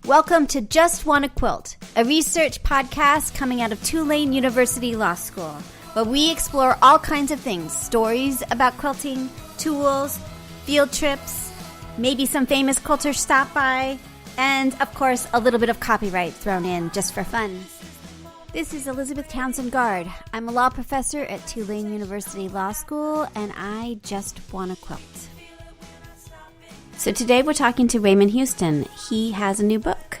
Welcome to Just Wanna Quilt, a research podcast coming out of Tulane University Law School, where we explore all kinds of things, stories about quilting, tools, field trips, maybe some famous quilters stop by, and, of course, a little bit of copyright thrown in just for fun. This is Elizabeth Townsend Guard. I'm a law professor at Tulane University Law School, and I just wanna quilt. So today we're talking to Raymond Houston. He has a new book.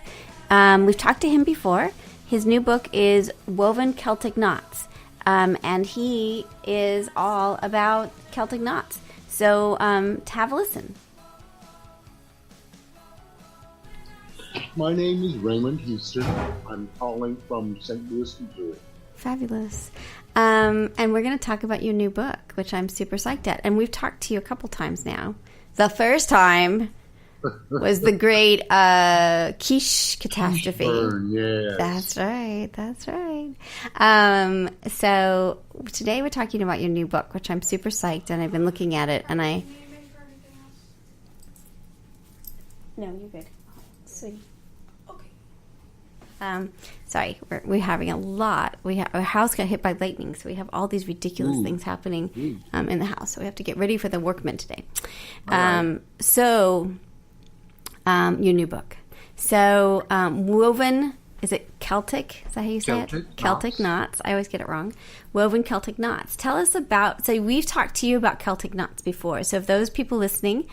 We've talked to him before. His new book is Woven Celtic Knots, and he is all about Celtic knots. So to have a listen. My name is Raymond Houston. I'm calling from St. Louis, Missouri. Fabulous. And we're going to talk about your new book, which I'm super psyched at. And we've talked to you a couple times now. The first time was the great quiche catastrophe. Quiche burn, yes. That's right. So today we're talking about your new book, which I'm super psyched, and I've been looking at it, and No, you're good. Sweetie. Okay. Sorry, we're having a lot. Our house got hit by lightning, so we have all these ridiculous things happening in the house. So we have to get ready for the workmen today. Right. Your new book. So, Woven, is it Celtic? Is that how you say it? Celtic Knots. I always get it wrong. Woven Celtic Knots. Tell us about, so we've talked to you about Celtic Knots before. So if those people listening,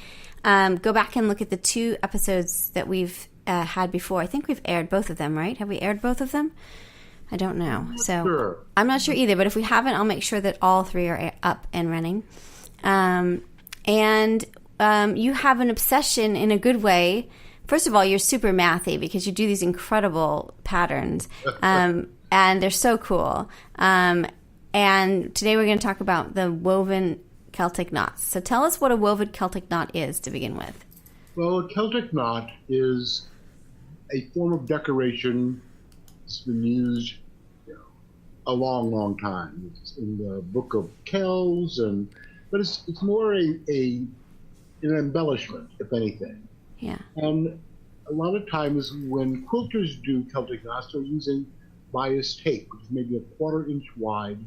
go back and look at the 2 episodes that we've had before. I think we've aired both of them, right? Have we aired both of them? I don't know. So sure. I'm not sure either, but if we haven't, I'll make sure that all 3 are up and running. You have an obsession in a good way. First of all, you're super mathy because you do these incredible patterns, and they're so cool. And today we're going to talk about the woven Celtic knots. So tell us what a woven Celtic knot is to begin with. Well, a Celtic knot is a form of decoration that's been used a long, long time. It's in the Book of Kells, but it's more an embellishment, if anything. Yeah. And a lot of times when quilters do Celtic knots, they're using bias tape, which is maybe a 1/4 inch wide.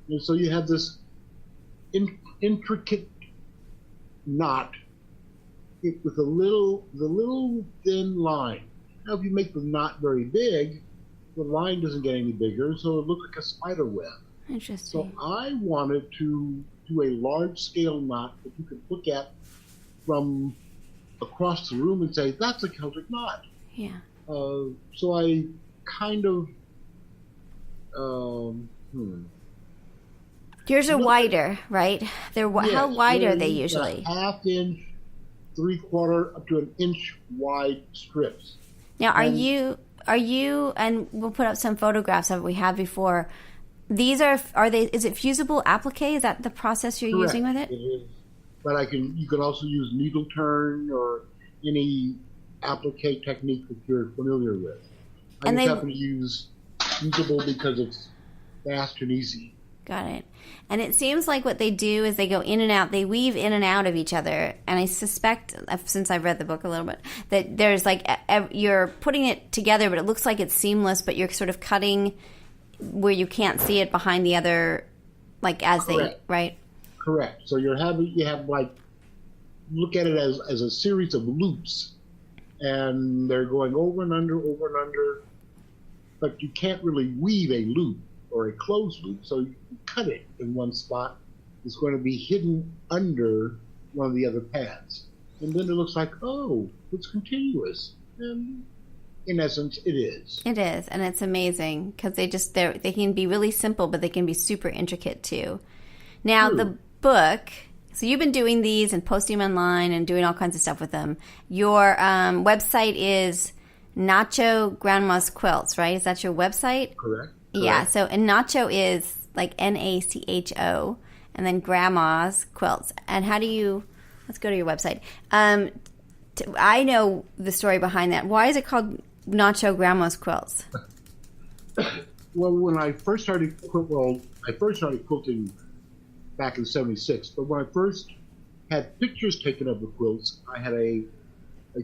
And so you have this intricate knot with the little thin line. Now, if you make the knot very big, the line doesn't get any bigger, so it looks like a spider web. Interesting. So I wanted to do a large-scale knot that you could look at from across the room and say, that's a Celtic knot. Yeah. So I kind of... Yours are wider, right? How wide are they usually? 1/2 inch, 3/4 up to 1 inch wide strips. Now, are you, and we'll put up some photographs of what we had before. These is it fusible applique? Is that the process you're Correct. using with it? It is. But you can also use needle turn or any applique technique that you're familiar with. I just happen to use fusible because it's fast and easy. Got it. And it seems like what they do is they go in and out, they weave in and out of each other. And I suspect, since I've read the book a little bit, that there's you're putting it together, but it looks like it's seamless, but you're sort of cutting where you can't see it behind the other, right? Correct. So look at it as a series of loops, and they're going over and under, but you can't really weave a loop or a closed loop, so you cut it in one spot. It's going to be hidden under one of the other pads. And then it looks like, oh, it's continuous. And in essence, it is. It is, and it's amazing because they can be really simple, but they can be super intricate too. Now, the book, so you've been doing these and posting them online and doing all kinds of stuff with them. Your website is Nacho Grandma's Quilts, right? Is that your website? Correct. Yeah, so and Nacho is like Nacho, and then Grandma's Quilts. And let's go to your website. I know the story behind that. Why is it called Nacho Grandma's Quilts? Well, when I first started quilting back in '76, but when I first had pictures taken of the quilts, I had a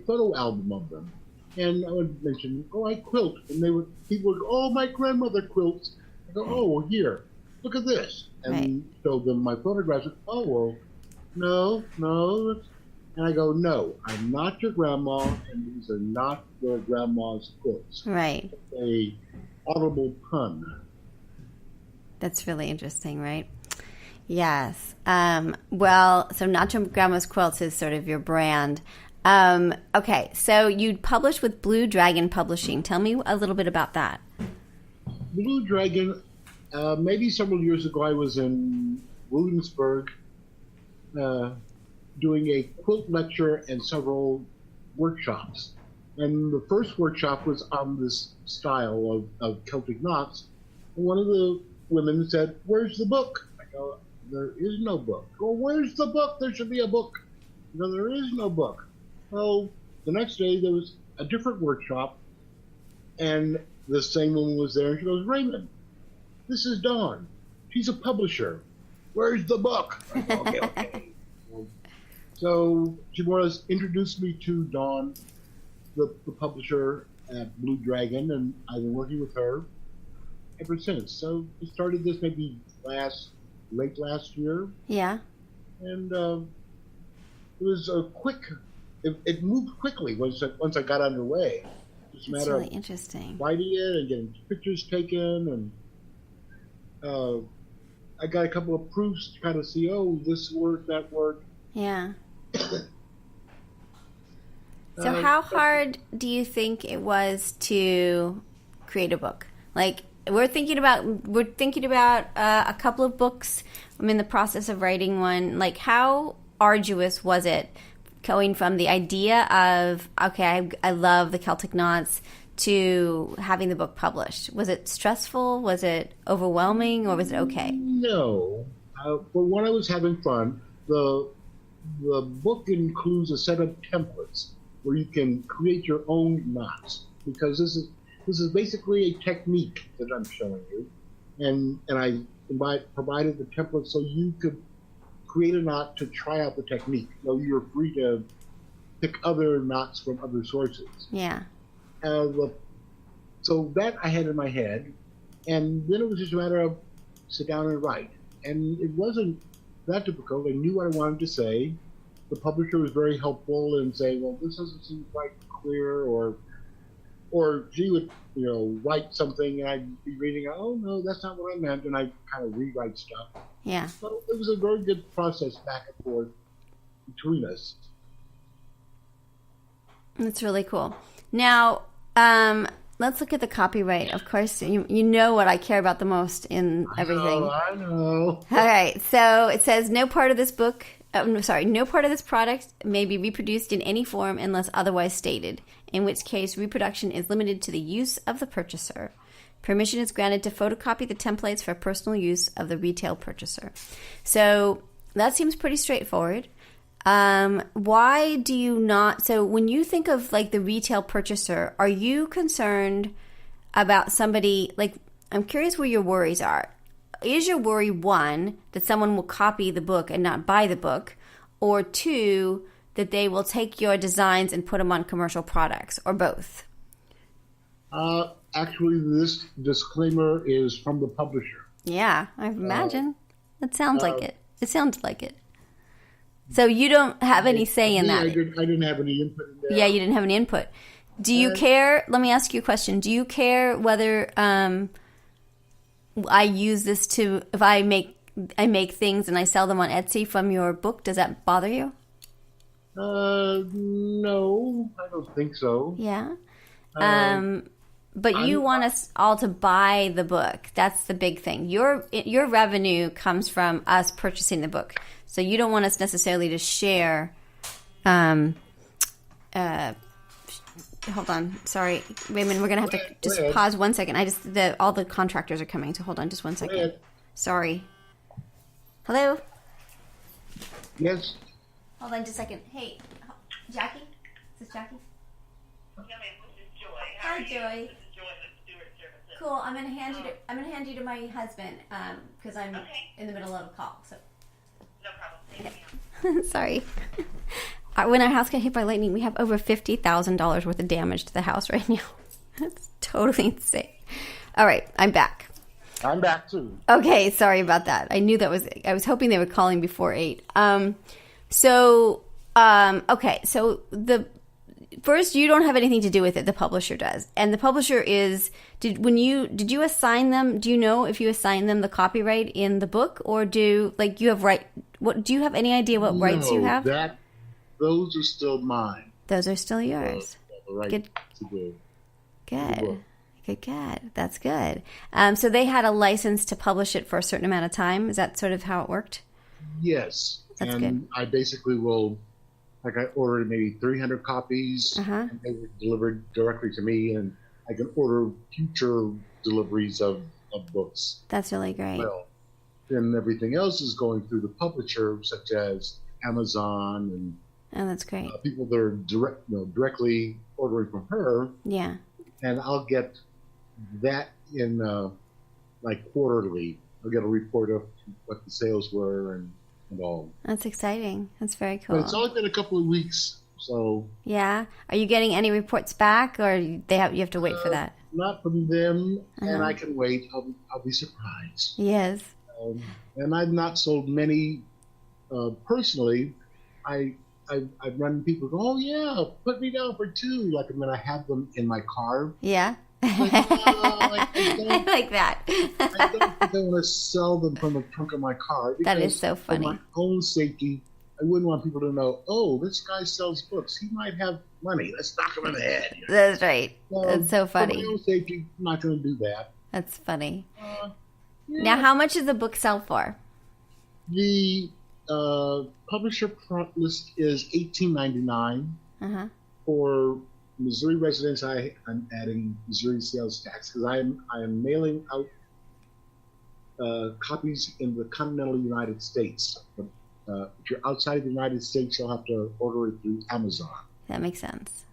photo album of them. And I would mention, I quilt. And people would, my grandmother quilts. I go, well, here, look at this. And show them my photographs. No. And I go, no, I'm not your grandma, and these are not your grandma's quilts. Right. It's a audible pun. That's really interesting, right? Yes. Well, so Not Your Grandma's Quilts is sort of your brand. Okay, so you published with Blue Dragon Publishing. Tell me a little bit about that. Blue Dragon, maybe several years ago, I was in Williamsburg doing a quilt lecture and several workshops. And the first workshop was on this style of Celtic Knots. And one of the women said, "Where's the book?" I go, "There is no book." "Well, where's the book? There should be a book." I go, "There is no book." Well, the next day there was a different workshop, and the same woman was there, and she goes, "Raymond, this is Dawn. She's a publisher. Where's the book?" I go, okay. So she more or less introduced me to Dawn, the publisher at Blue Dragon, and I've been working with her ever since. So we started this maybe late last year. Yeah. And it was it moved quickly once I got underway. It's a matter really of interesting. writing it and getting pictures taken, and I got a couple of proofs to kind of see, this worked, that worked. Yeah. So how hard do you think it was to create a book? Like, we're thinking about a couple of books. I'm in the process of writing one. Like, how arduous was it going from the idea of, okay, I love the Celtic Knots, to having the book published? Was it stressful? Was it overwhelming? Or was it okay? No. But when I was having fun, the book includes a set of templates where you can create your own knots, because this is basically a technique that I'm showing you, and I provided the template so you could create a knot to try out the technique. So you're free to pick other knots from other sources. Yeah. So that I had in my head, and then it was just a matter of sit down and write, and it wasn't that difficult. I knew what I wanted to say. The publisher was very helpful in saying, well, this doesn't seem quite clear, or she would, write something, and I'd be reading, oh, no, that's not what I meant, and I kind of rewrite stuff. Yeah. So it was a very good process back and forth between us. That's really cool. Now, let's look at the copyright. Of course, you know what I care about the most in everything. I know. All right, so it says no part of this product may be reproduced in any form unless otherwise stated, in which case reproduction is limited to the use of the purchaser. Permission is granted to photocopy the templates for personal use of the retail purchaser. So that seems pretty straightforward. Why do you not? So when you think of like the retail purchaser, are you concerned about somebody, like, I'm curious where your worries are. Is your worry, one, that someone will copy the book and not buy the book, or two, that they will take your designs and put them on commercial products, or both? Actually, this disclaimer is from the publisher. Yeah, I imagine. That sounds like it. It sounds like it. So you don't have any say in that? I didn't have any input in that. Yeah, you didn't have any input. Do you care? Let me ask you a question. Do you care whether I use this to, if I make things and I sell them on Etsy from your book? Does that bother you? No, I don't think so. Yeah. But you want us all to buy the book. That's the big thing. Your revenue comes from us purchasing the book. So you don't want us necessarily to share. Hold on. Sorry, Raymond, we're going to have to just pause 1 second. All the contractors are coming, so hold on just 1 second. Sorry. Hello? Yes? Hold on just a second. Hey, Jackie? Is this Jackie? Yeah, ma'am, this is Joy. Hi, Joy. This is Joy with Stewart Services. Cool. I'm gonna hand you to my husband because I'm in the middle of a call. So no problem. Thank you. Sorry. when our house got hit by lightning, we have over $50,000 worth of damage to the house right now. That's totally insane. All right, I'm back. I'm back too. Okay, sorry about that. I knew I was hoping they were calling before 8. Okay, so the first, you don't have anything to do with it. The publisher does, and the publisher did you assign them? Do you know if you assign them the copyright in the book, or do you have What do you have any idea what rights you have? Those are still mine. Those are still yours. The right Good. to do. Good. Good. That's good. So they had a license to publish it for a certain amount of time. Is that sort of how it worked? Yes. That's and good. I basically will, I ordered maybe 300 copies, and they were delivered directly to me, and I can order future deliveries of books. That's really great. Well, then everything else is going through the publisher, such as Amazon and that's great. people that are directly ordering from her. Yeah. And I'll get that in quarterly. I'll get a report of what the sales were and all. That's exciting. That's very cool. But it's only been a couple of weeks, so. Yeah. Are you getting any reports back, or you have to wait for that? Not from them, and I can wait. I'll be surprised. Yes. And I've not sold many personally. I've run people go, oh yeah, put me down for 2. Like I'm gonna have them in my car. Yeah. I like that. I don't think I want to sell them from the trunk of my car. That is so funny. For my own safety, I wouldn't want people to know, oh, this guy sells books. He might have money. Let's knock him in the head. That's right. That's so funny. For my own safety, I'm not going to do that. That's funny. Yeah. Now, how much does the book sell for? The publisher front list is $18.99. For Missouri residents, I'm adding Missouri sales tax because I am mailing out copies in the continental United States. But if you're outside of the United States, you'll have to order it through Amazon. That makes sense.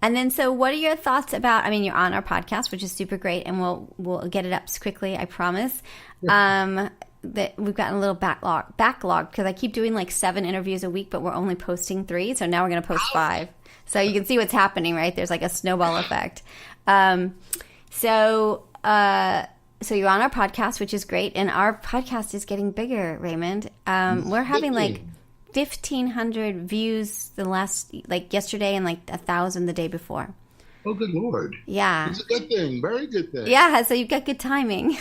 And then, so what are your thoughts about? I mean, you're on our podcast, which is super great, and we'll get it up quickly. I promise. Yeah. That we've gotten a little backlog because I keep doing 7 interviews a week, but we're only posting 3. So now we're going to post 5. So you can see what's happening, right? There's a snowball effect. So you're on our podcast, which is great. And our podcast is getting bigger, Raymond. We're having 1,500 views the last, yesterday, and 1,000 the day before. Oh, good Lord. Yeah. It's a good thing. Very good thing. Yeah. So you've got good timing.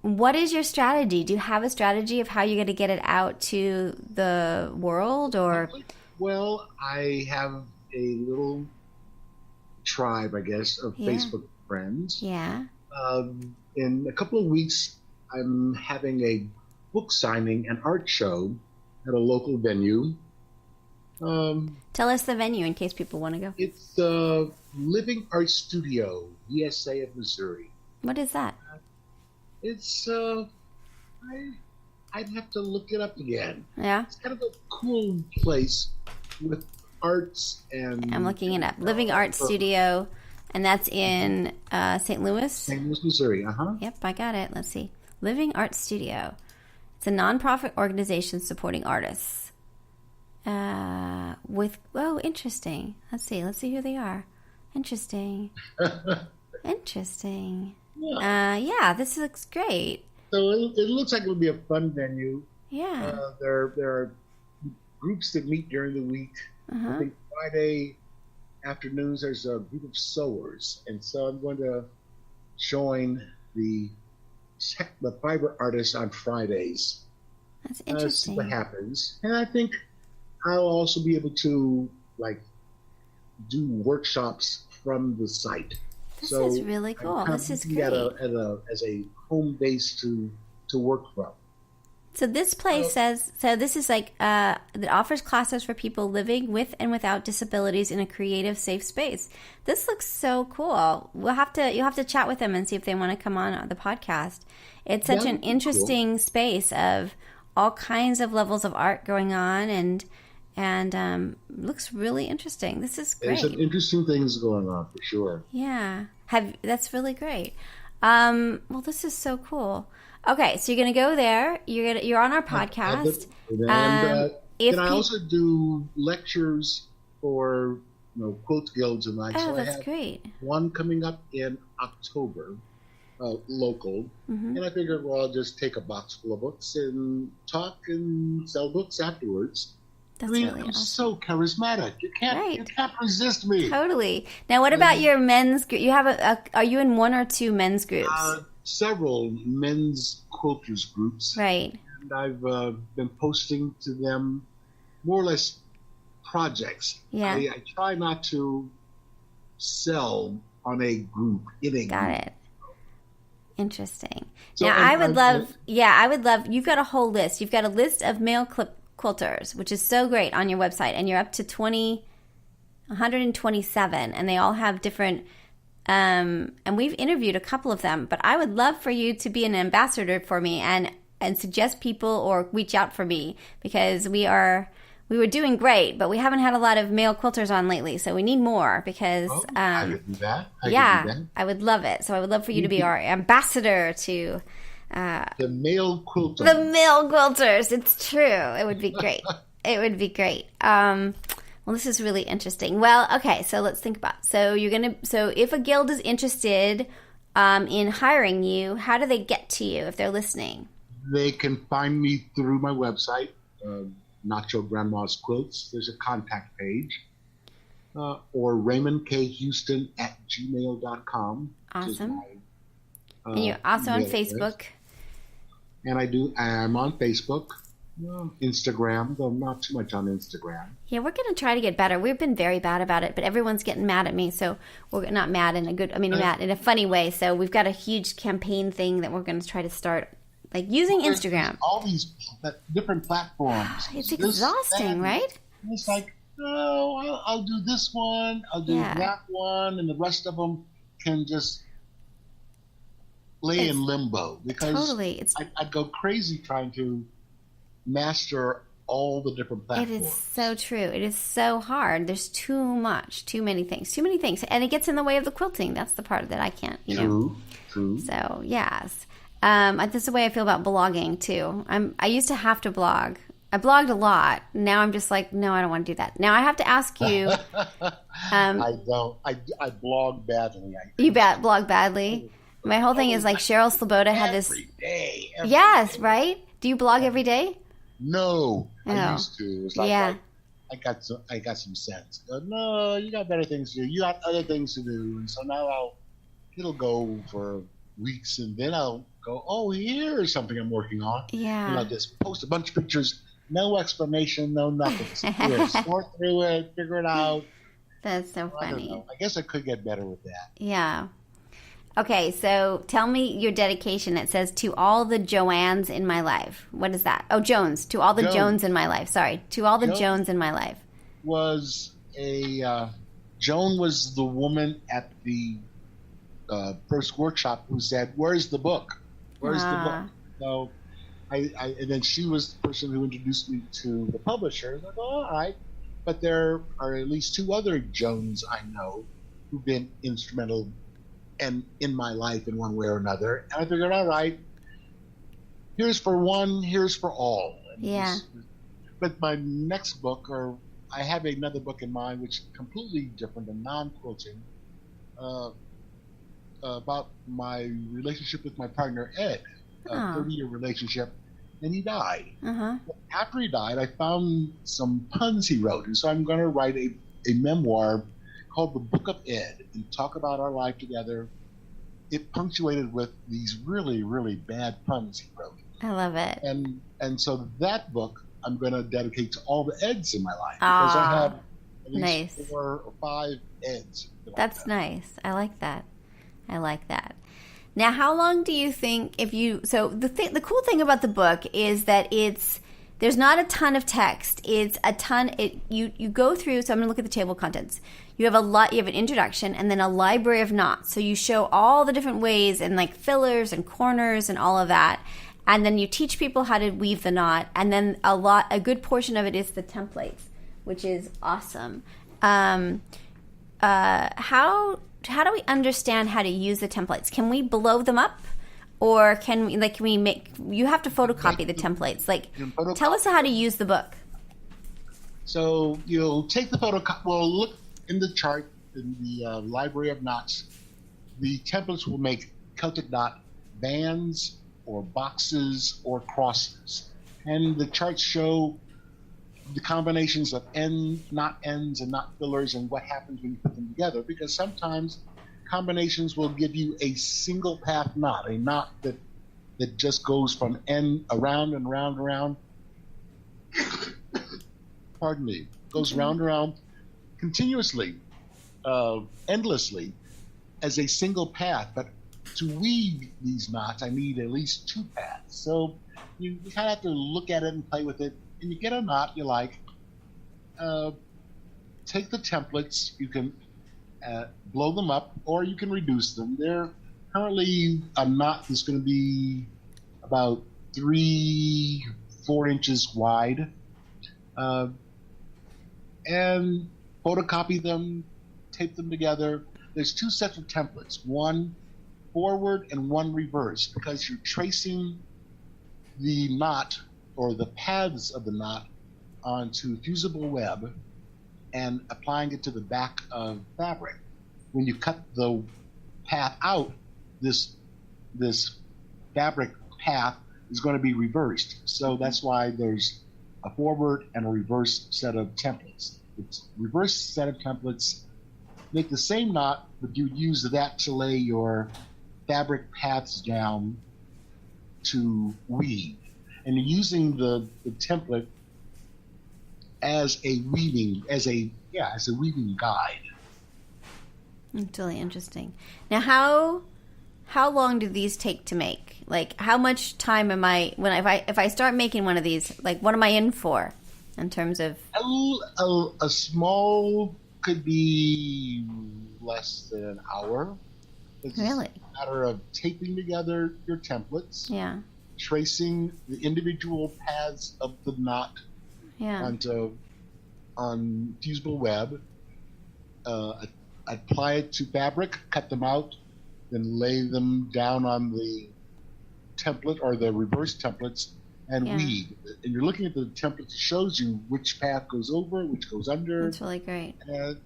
What is your strategy? Do you have a strategy of how you're going to get it out to the world, or? Well, I have a little tribe, I guess, of Facebook friends. Yeah. In a couple of weeks, I'm having a book signing and art show at a local venue. Tell us the venue in case people want to go. It's Living Art Studio, VSA of Missouri. What is that? It's I'd have to look it up again. Yeah. It's kind of a cool place with arts and. I'm looking it up. Living Art Studio, and that's in St. Louis. St. Louis, Missouri. Yep, I got it. Let's see. Living Art Studio. It's a nonprofit organization supporting artists. Interesting. Let's see who they are. Interesting. Yeah, this looks great. So it looks like it'll be a fun venue. Yeah. There are groups that meet during the week. I think Friday afternoons there's a group of sewers, and so I'm going to join the fiber artists on Fridays. That's interesting. See what happens, and I think I'll also be able to do workshops from the site. This is really cool. This is great. As a home base to work from. So this place this is that offers classes for people living with and without disabilities in a creative, safe space. This looks so cool. You'll have to chat with them and see if they want to come on the podcast. It's such an interesting space of all kinds of levels of art going on, and looks really interesting. This is great. There's some interesting things going on for sure. Yeah, that's really great. Well, this is so cool. Okay, so you're going to go there. You're on our podcast. Can I also do lectures for quilt guilds and like? Oh, so that's I have great. one coming up in October, local, and I figured, well, I'll just take a box full of books and talk and sell books afterwards. That's really awesome. I'm so charismatic. You can't resist me. Totally. Now, what about your men's group? You have are you in one or two men's groups? Several men's quilters groups. Right. And I've been posting to them more or less projects. Yeah. I try not to sell on a group Got it. Interesting. So, now, I would love, you've got a whole list. You've got a list of male quilters, which is so great on your website, and you're up to 127, and they all have different, and we've interviewed a couple of them, but I would love for you to be an ambassador for me and suggest people or reach out for me, because we were doing great, but we haven't had a lot of male quilters on lately, so we need more because I could do that. I would love it. So I would love for you to be our ambassador to the male quilters. The male quilters. It's true. It would be great. It would be great. Well, this is really interesting. Well, okay, so let's think about. So if a guild is interested in hiring you, how do they get to you if they're listening? They can find me through my website. Nacho Grandma's Quilts. There's a contact page. Or RaymondKHouston@gmail.com. Awesome. And you're also on Facebook. And I'm on Facebook. Instagram, though not too much on Instagram. Yeah, we're going to try to get better. We've been very bad about it, but everyone's getting mad at me. So we're not mad in a good, mad in a funny way. So we've got a huge campaign thing that we're going to try to start. Like using Instagram. All these different platforms. It's exhausting, right? It's like, I'll do this one, I'll do that one, and the rest of them can just lay in limbo. Because totally. I'd go crazy trying to master all the different platforms. It is so true. It is so hard. There's too many things. And it gets in the way of the quilting. That's the part that I can't, True. So, yes. That's the way I feel about blogging too. I used to have to blog. I blogged a lot. Now I'm just like, no, I don't want to do that. Now I have to ask you. I don't. I blog badly. Blog badly? My whole thing is like Cheryl Sloboda had this. Every day. Yes, right? Do you blog every day? No, I used to. It was like, yeah. I got some sense. No, you got better things to do. You got other things to do. And so now it'll go for weeks, and then I'll go, oh, here's something I'm working on. Yeah. And I'll just post a bunch of pictures, no explanation, no nothing. Sort through it, figure it out. That's so funny. I don't know. I guess I could get better with that. Yeah. Okay, so tell me your dedication. It says, to all the Joannes in my life. What is that? Oh, Jones. To all the Jones in my life. Sorry. To all the Jones in my life. Joan was the woman at the first workshop who said, "Where's the book? Where's the book?" So, and then she was the person who introduced me to the publisher. I was like, all right, but there are at least two other Joans I know who've been instrumental and in my life in one way or another. And I figured, all right, here's for one, here's for all. Yeah. But my next book, or I have another book in mind, which is completely different and non-quilting. About my relationship with my partner, Ed, a 30-year relationship, and he died. After he died, I found some puns he wrote, and so I'm going to write a memoir called The Book of Ed and talk about our life together. It punctuated with these really, really bad puns he wrote. I love it. And so that book I'm going to dedicate to all the Eds in my life, because I have at least 4 or 5 Eds. That's nice. I like that. Now, how long do you think so the cool thing about the book is that there's not a ton of text. It's a ton, you go through, so I'm going to look at the table of contents. You have an introduction and then a library of knots. So you show all the different ways and like fillers and corners and all of that. And then you teach people how to weave the knot. And then a good portion of it is the templates, which is awesome. How do we understand how to use the templates? Can we blow them up? or can we make? You have to photocopy the templates. Like, tell us how to use the book. So you'll take the photo. Well, look in the chart in the Library of Knots. The templates will make Celtic knot bands or boxes or crosses, and the charts show the combinations of knot ends and knot fillers and what happens when you put them together. Because sometimes combinations will give you a single path knot, a knot that just goes from end around and around and around. Pardon me. Goes round and around continuously, endlessly, as a single path. But to weave these knots, I need at least two paths. So you kind of have to look at it and play with it. And you get a knot you like. Take the templates. You can blow them up, or you can reduce them. They're currently a knot that's going to be about 3-4 inches wide. And photocopy them, tape them together. There's two sets of templates, one forward and one reverse, because you're tracing the knot or the paths of the knot onto fusible web and applying it to the back of fabric. When you cut the path out, this fabric path is going to be reversed. So that's why there's a forward and a reverse set of templates. It's reverse set of templates make the same knot, but you use that to lay your fabric paths down to weave. And you're using the template as a weaving guide. It's really interesting. Now, how long do these take to make? Like, how much time am I if I start making one of these? Like, what am I in for in terms of? A small could be less than an hour. It's Really? a matter of taping together your templates. Yeah. Tracing the individual paths of the knot on fusible web, apply it to fabric, cut them out, then lay them down on the template or the reverse templates and weave. And you're looking at the template, it shows you which path goes over, which goes under. That's really great.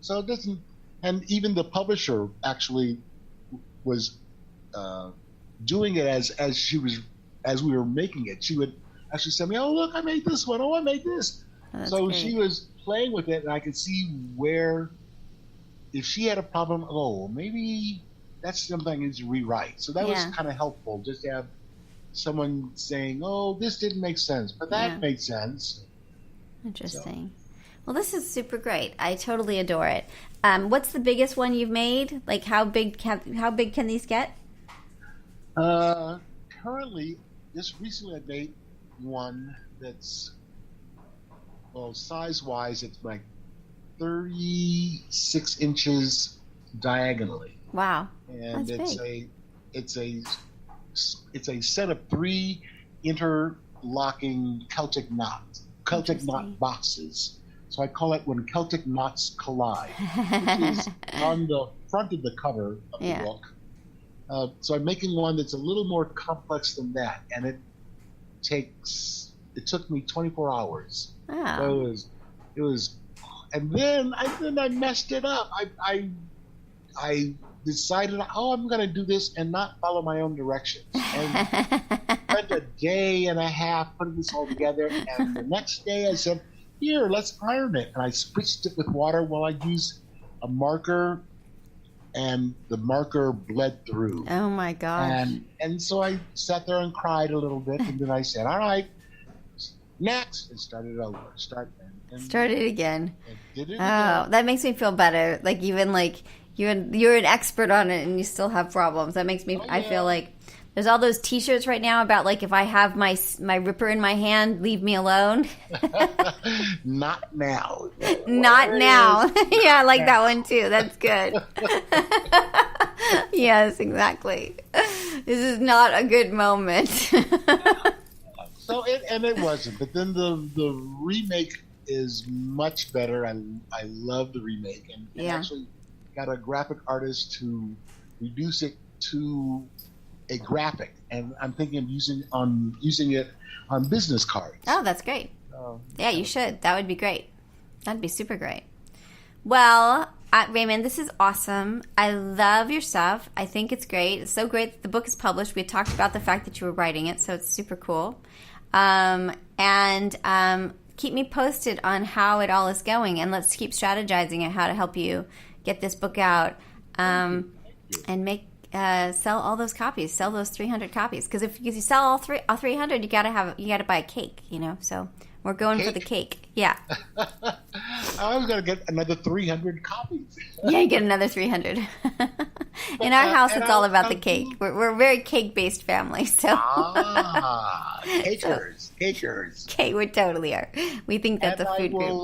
So it doesn't, and even the publisher actually was doing it as we were making it. She would actually send me, "Oh, look, I made this one. Oh, I made this." So great. She was playing with it, and I could see where, if she had a problem, maybe that's something I need to rewrite. So that was kind of helpful, just to have someone saying, "Oh, this didn't make sense, but that made sense." Interesting. Well, this is super great. I totally adore it. What's the biggest one you've made? Like, how big can these get? Currently, just recently I made one that's, well, size-wise, it's like 36 inches diagonally. Wow. And That's big. it's a set of 3 interlocking Celtic knot boxes. So I call it When Celtic Knots Collide, which is on the front of the cover of the book. So I'm making one that's a little more complex than that, and it took me 24 hours. Wow. So it was, and then I messed it up. I decided, I'm going to do this and not follow my own directions. And spent a day and a half putting this all together, and the next day I said, "Here, let's iron it." And I spritz it with water while I used a marker, and the marker bled through. Oh my gosh. And so I sat there and cried a little bit, and then I said, "All right, next," and started over. Start it again. And did it again. That makes me feel better. Like, even like you're an expert on it and you still have problems. That makes me I feel like there's all those t-shirts right now about, like, if I have my ripper in my hand, leave me alone. Not now. Not now. Yeah, I like that one too. That's good. Yes, exactly. This is not a good moment. So it wasn't. But then the remake is much better. I love the remake, and actually got a graphic artist to reduce it to a graphic, and I'm thinking of using it on business cards. Oh, that's great. Yeah, you should. That would be great. That'd be super great. Well, Raymond, this is awesome. I love your stuff. I think it's great. It's so great that the book is published. We talked about the fact that you were writing it, so it's super cool. And keep me posted on how it all is going, and let's keep strategizing on how to help you get this book out and make sell all those copies. Sell those 300 copies, because if you sell all 300, you gotta buy a cake. So we're going for the cake. Yeah. I was gonna get another 300 copies. Yeah, you get another 300. In our house, it's all about the cake. We're a very cake-based family, so. Cakers. Okay, we totally are. We think that's a food group.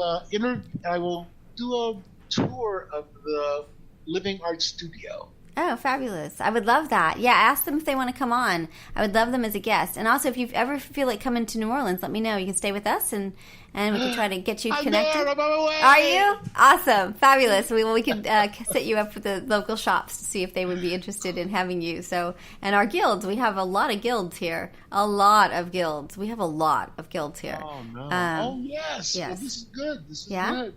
I will do a tour of the Living Art Studio. Oh, fabulous. I would love that. Yeah, ask them if they want to come on. I would love them as a guest. And also, if you ever feel like coming to New Orleans, let me know. You can stay with us, and we can try to get you connected. I'm on my way. Are you? Awesome. Fabulous. We can set you up with the local shops to see if they would be interested in having you. So, and our guilds, we have a lot of guilds here. A lot of guilds. We have a lot of guilds here. Oh, no. Yes. Well, this is good. This is good.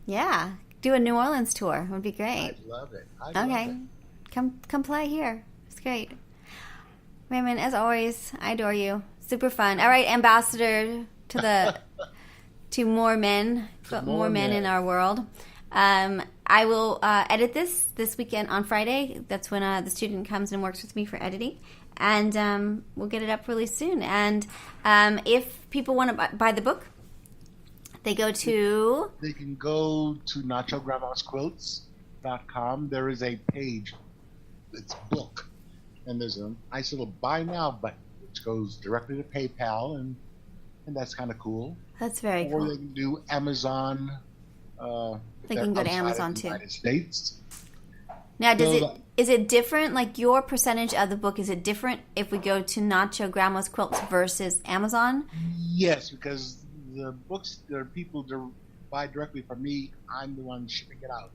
Yeah. Do a New Orleans tour. It would be great. I love it. Okay. Come play here. It's great. Raymond, as always, I adore you. Super fun. All right, ambassador to more men, more men in our world. I will edit this weekend on Friday. That's when the student comes and works with me for editing. And we'll get it up really soon. And if people want to buy the book, they can go to nachograndmasquilts.com. There is a page. It's book, and there's a nice little buy now button which goes directly to PayPal, and that's kind of cool. That's very cool. Or they can do Amazon. They can go to Amazon too. United States. Now, is it different? Like your percentage of the book, is it different if we go to Nacho Grandma's Quilts versus Amazon? Yes, because the books, there are people to buy directly from me. I'm the one shipping it out.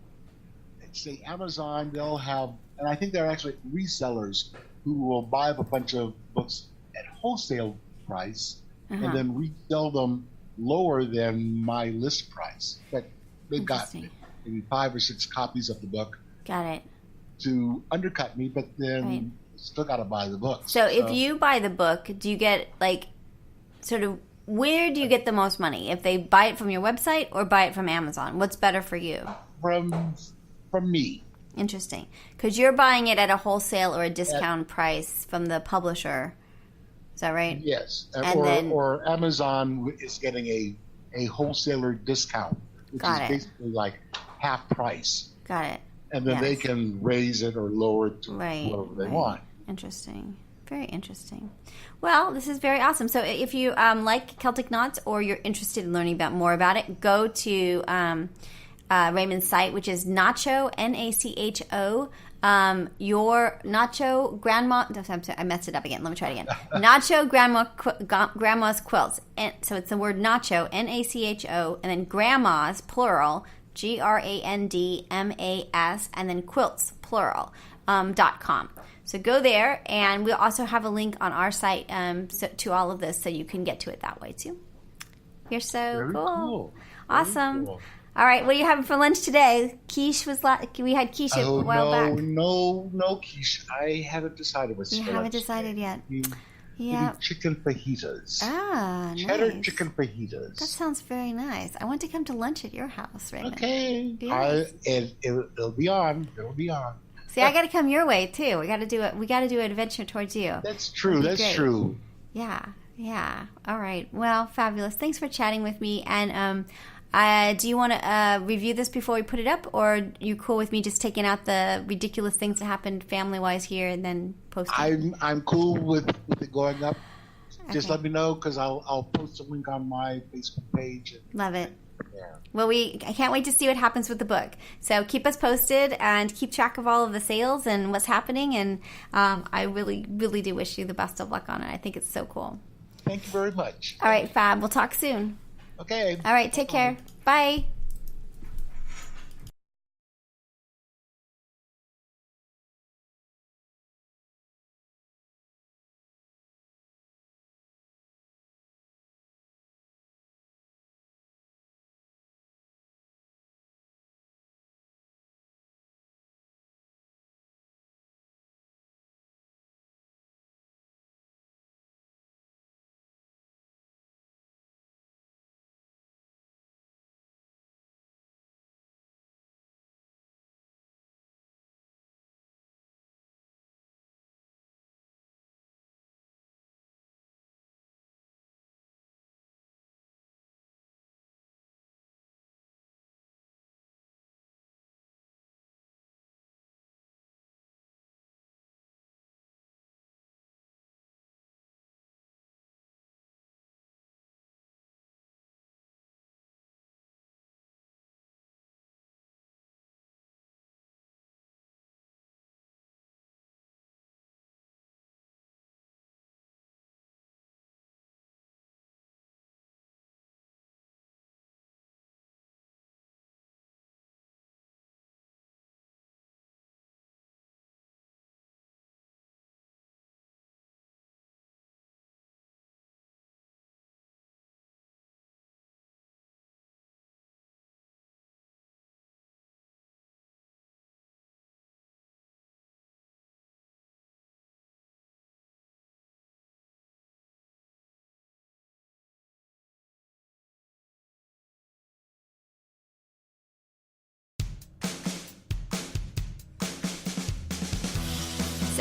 Say Amazon, they'll have, and I think they're actually resellers who will buy up a bunch of books at wholesale price and then resell them lower than my list price. But they've got maybe 5 or 6 copies of the book. Got it. To undercut me, but then still got to buy the book. So if you buy the book, do you get where do you get the most money? If they buy it from your website or buy it from Amazon? What's better for you? From me. Interesting. Because you're buying it at a wholesale or a discount price from the publisher. Is that right? Yes. Or Amazon is getting a wholesaler discount, which is basically like half price. Got it. And then they can raise it or lower it to whatever they want. Interesting. Very interesting. Well, this is very awesome. So if you like Celtic Knots or you're interested in learning more about it, go to Raymond's site, which is Nacho, Nacho, your Nacho Grandma. I messed it up again. Let me try it again. Nacho Grandma's Quilts. And so it's the word Nacho, Nacho, and then Grandma's, plural, GRANDMAS, and then quilts, plural, .com. So go there, and we'll also have a link on our site to all of this, so you can get to it that way too. You're so Very cool. Awesome. Cool. All right, what are you having for lunch today? Quiche we had quiche a while back. No quiche. I haven't decided what's You haven't decided yet. Yeah. Chicken fajitas. Ah, Cheddar nice. chicken fajitas. That sounds very nice. I want to come to lunch at your house, Raymond. Okay. Nice. It'll be on. It'll be on. See, I got to come your way too. We got to do it. We got to do an adventure towards you. That's true. That's great. true. Yeah. All right. Well, fabulous. Thanks for chatting with me. And do you want to review this before we put it up, or are you cool with me just taking out the ridiculous things that happened family-wise here and then posting? I'm cool with it going up. Just let me know, because I'll post a link on my Facebook page. Love it. Yeah. Well, I can't wait to see what happens with the book. So keep us posted and keep track of all of the sales and what's happening. And I really, really do wish you the best of luck on it. I think it's so cool. Thank you very much. All right, Fab. We'll talk soon. Okay. All right. Take care. Bye.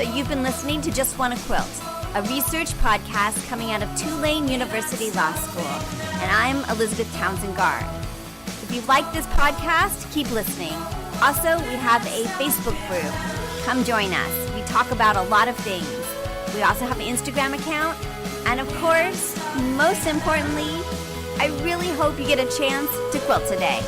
So you've been listening to Just Wanna Quilt, a research podcast coming out of Tulane University Law School. And I'm Elizabeth Townsend Garr. If you like this podcast, keep listening. Also, we have a Facebook group. Come join us. We talk about a lot of things. We also have an Instagram account. And of course, most importantly, I really hope you get a chance to quilt today.